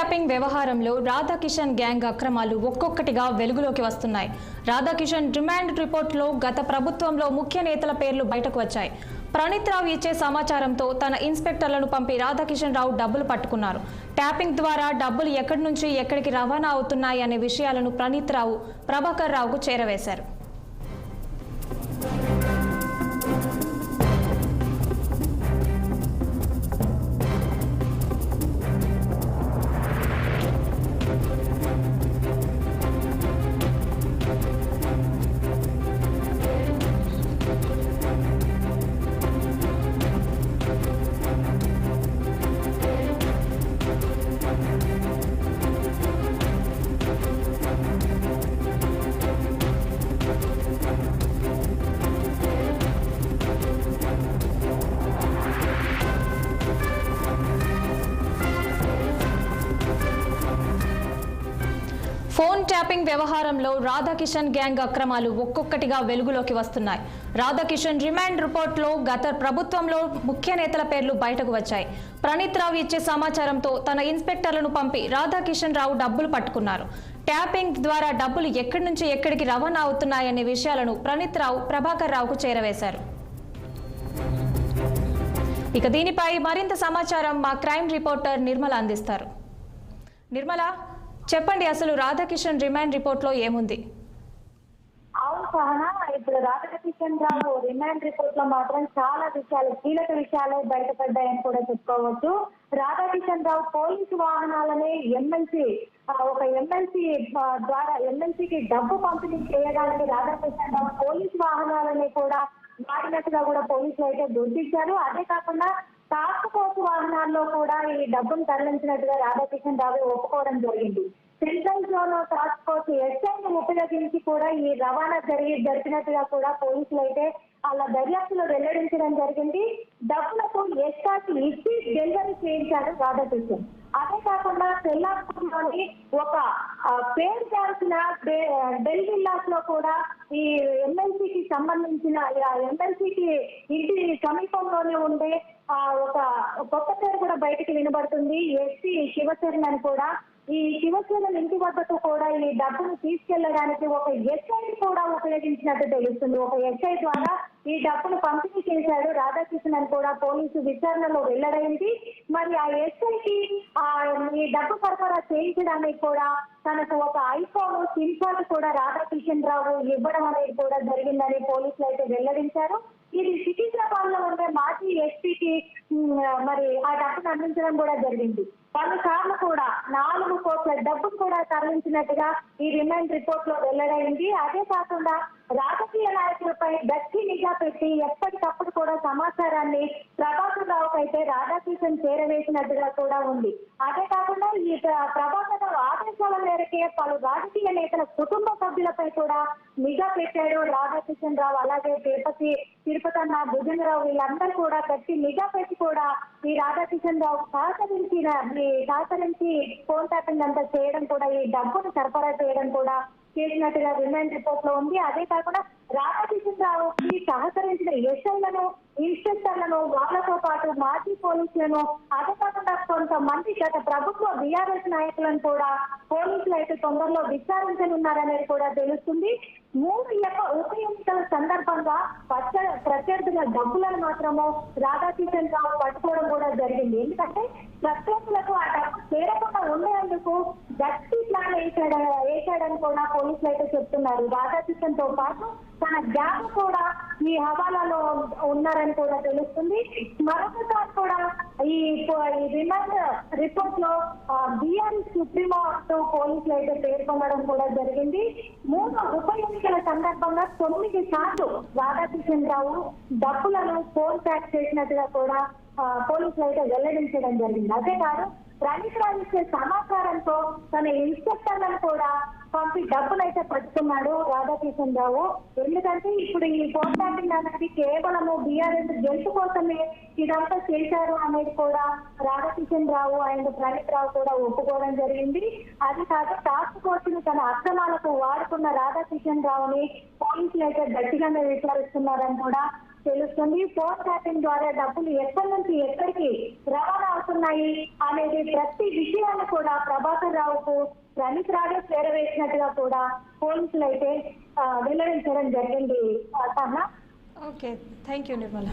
Tapping వ్యవహారంలో Radhakishan gang అక్రమాలు ఒక్కొక్కటిగా వెలుగులోకి వస్తున్నాయి. రాధాకిషన్ రిమాండ్ రిపోర్టులో గత ప్రభుత్వంలో ముఖ్య నేతల పేర్లు బయటకు వచ్చాయి. ప్రణీత్ రావు ఇచ్చే సమాచారంతో తన ఇన్స్పెక్టర్లను పంపి రాధాకిషన్ రావు డబ్బులు పట్టుకున్నారు. ట్యాపింగ్ ద్వారా డబ్బులు ఎక్కడి నుంచి ఎక్కడికి రవాణా అవుతున్నాయి అనే విషయాలను ప్రణీత్ రావు ప్రభాకర్ రావుకు చేరవేశారు. ఫోన్ ట్యాపింగ్ వ్యవహారంలో రాధాకిషన్ గ్యాంగ్ అక్రమాలు ఒక్కొక్కటిగా వెలుగులోకి వస్తున్నాయి. రాధాకిషన్ రిమాండ్ రిపోర్టులో గత ప్రభుత్వంలో ముఖ్య నేతల పేర్లు బయటకు వచ్చాయి. ప్రణీత్ రావు ఇచ్చే సమాచారంతో తన ఇన్స్పెక్టర్లను పంపి రాధాకిషన్ రావు డబ్బులు పట్టుకున్నారు. ట్యాపింగ్ ద్వారా డబ్బులు ఎక్కడి నుంచి ఎక్కడికి రవాణా అవుతున్నాయనే విషయాలను ప్రణీత్ రావు ప్రభాకర్ రావుకు చేరవేశారు. ఇక దీనిపై మరింత సమాచారం మా క్రైమ్ రిపోర్టర్ నిర్మల అందిస్తారు. నిర్మల, చెప్పండి, అసలు రాధాకిషన్ రిమాండ్ రిపోర్ట్ లో ఏముంది? అవును సహనా, ఇప్పుడు రాధాకిషన్ రావు రిమాండ్ రిపోర్ట్ లో మాత్రం చాలా విషయాలు, కీలక విషయాలే బయటపడ్డాయని కూడా చెప్పుకోవచ్చు. రాధాకిషన్ రావు పోలీసు వాహనాలనే ఒక ఎమ్మెల్సీ ద్వారా ఎమ్మెల్సీకి డబ్బు పంపిణీ చేయడానికి రాధాకిషన్ రావు పోలీసు వాహనాలని కూడా వాడినట్టుగా కూడా పోలీసులు అయితే గుర్తించారు. అదే కాకుండా టాస్క్ ఫోర్స్ వాహనాల్లో కూడా ఈ డబ్బును తరలించినట్టుగా రాధాకిషన్ రావు ఒప్పుకోవడం జరిగింది. సెంట్రల్ జోన్ టాస్క్ ఫోర్స్ ఎస్ఐని ఉపయోగించి కూడా ఈ రవాణా జరిపినట్టుగా కూడా పోలీసులు అయితే వాళ్ళ దర్యాప్తులో వెల్లడించడం జరిగింది. డబ్బులకు ఎస్కాట్ ఇచ్చి డెలివరీ చేయించారు రాధాకిషన్. అదే కాకుండా తెల్లాపూర్లోని ఒక పేరు కాల్సిన డెల్ విల్లాస్ లో కూడా ఈ ఎమ్మెల్సీకి సంబంధించిన ఎమ్మెల్సీకి ఇంటి సమీపంలోనే ఉండే ఒక కొత్త పేరు కూడా బయటికి వినబడుతుంది. ఎస్పీ శివచరణ్ అని కూడా. ఈ శివచరణ్ ఇంటి వద్దకు కూడా ఈ డబ్బును తీసుకెళ్లడానికి ఒక ఎస్ఐ కూడా ఉపయోగించినట్టు తెలుస్తుంది. ఒక ఎస్ఐ ద్వారా ఈ డబ్బును పంపిణీ చేశాడు రాధాకిషన్ అని కూడా పోలీసు విచారణలో వెల్లడైంది. మరి ఆ ఎస్ఐకి ఈ డబ్బు సరఫరా చేయించడానికి కూడా తనకు ఒక ఐఫోన్ సిమ్ కార్డు కూడా రాధాకిషన్ రావు ఇవ్వడం అనేది కూడా జరిగిందని పోలీసులు అయితే వెల్లడించారు. ఇది సికింద్రాబాద్ లో ఉండే మాజీ ఎస్పీకి మరి ఆ డబ్బును అందించడం కూడా జరిగింది. పలుసార్లు కూడా 4 కోట్ల డబ్బును కూడా తరలించినట్టుగా ఈ రిమాండ్ రిపోర్ట్ లో వెల్లడైంది. అదే కాకుండా రాజకీయ నాయకులపై గట్టి నిఘా పెట్టి ఎప్పటికప్పుడు కూడా సమాచారాన్ని ప్రభాకర్ రావుకు అయితే రాధాకిషన్ చేరవేసినట్టుగా కూడా ఉంది. అదే కాకుండా ఈ ప్రభాకర్ రావు ఆదేశాల మేరకే పలు రాజకీయ నేతల కుటుంబ సభ్యులపై కూడా నిఘా పెట్టాడు రాధాకిషన్ రావు. అలాగే తిరుపతన్న, భుజంగరావు వీళ్ళందరూ కూడా గట్టి నిఘా పెట్టి కూడా ఈ రాధాకిషన్ రావు సహకరించి ఫోన్ ట్యాపింగ్ అంతా చేయడం కూడా, ఈ డబ్బును సరఫరా చేయడం కూడా చేసినట్టుగా రిమాండ్ రిపోర్ట్ లో ఉంది. అదే కాకుండా రాధాకిషన్ రావుకి సహకరించిన ఎస్ఐలను, ఇన్స్పెక్టర్లను, వాళ్ళతో పాటు మాజీ పోలీసులను, అదే కాకుండా కొంతమంది గత ప్రభుత్వ బీఆర్ఎస్ నాయకులను కూడా పోలీసులు అయితే తొందరలో విచారించనున్నారనేది కూడా తెలుస్తుంది. 3 ఉప ఎన్నికల సందర్భంగా ప్రత్యర్థుల డబ్బులను మాత్రము రాధాకిషన్ రావు పట్టుకోవడం కూడా జరిగింది. ఎందుకంటే ప్రత్యర్థులకు ఆ డబ్బు చేరకుండా ఉండేందుకు గట్టి ప్లాన్ వేశాడని కూడా పోలీసులు అయితే చెప్తున్నారు. రాధాకిషన్ తో పాటు తన గ్యాంగ్ కూడా ఈ హవాలాలో ఉన్నారని కూడా తెలుస్తుంది. మరొకసారి కూడా ఈ రిమాండ్ రిపోర్ట్ లో బీఆర్ఎస్ సుప్రీమో అంటూ పోలీసులు అయితే పేర్కొనడం కూడా జరిగింది. 3 ఉప ఎన్నికల సందర్భంగా 9 సార్లు రాధాకిషన్ రావు డబ్బులను ఫోన్ ట్యాక్ చేసినట్టుగా కూడా పోలీసులు అయితే వెల్లడించడం జరిగింది. అదే కాదు, ప్రణీత్ రావు ఇచ్చే సమాచారంతో తన ఇన్స్పెక్టర్లను కూడా పంపి డబ్బులైతే పట్టుకున్నాడు రాధాకిషన్ రావు. ఎందుకంటే ఇప్పుడు ఈ ఫోన్ ట్యాపింగ్ అనేది కేవలము బీఆర్ఎస్ గెలుపు కోసమే ఇదంతా చేశారు అనేది కూడా రాధాకిషన్ రావు అండ్ ప్రణీత్ రావు కూడా ఒప్పుకోవడం జరిగింది. అది కాదు, టాస్క్ ఫోర్స్ ని తన అక్రమాలకు వాడుకున్న రాధాకిషన్ రావుని పోలీసులు అయితే గట్టిగానే విచారిస్తున్నారని కూడా తెలుస్తుంది. ఫోన్ ట్యాపింగ్ ద్వారా డబ్బులు ఎక్కడి నుంచి ఎక్కడికి రవాణా అవుతున్నాయి అనేది ప్రతి విషయాన్ని కూడా ప్రభాకర్ రావుకు ప్రణీత్ రావుడే చేరవేసినట్టుగా కూడా పోలీసులు అయితే వెల్లడించడం జరిగింది. Sahana. Okay, thank you Nirmala.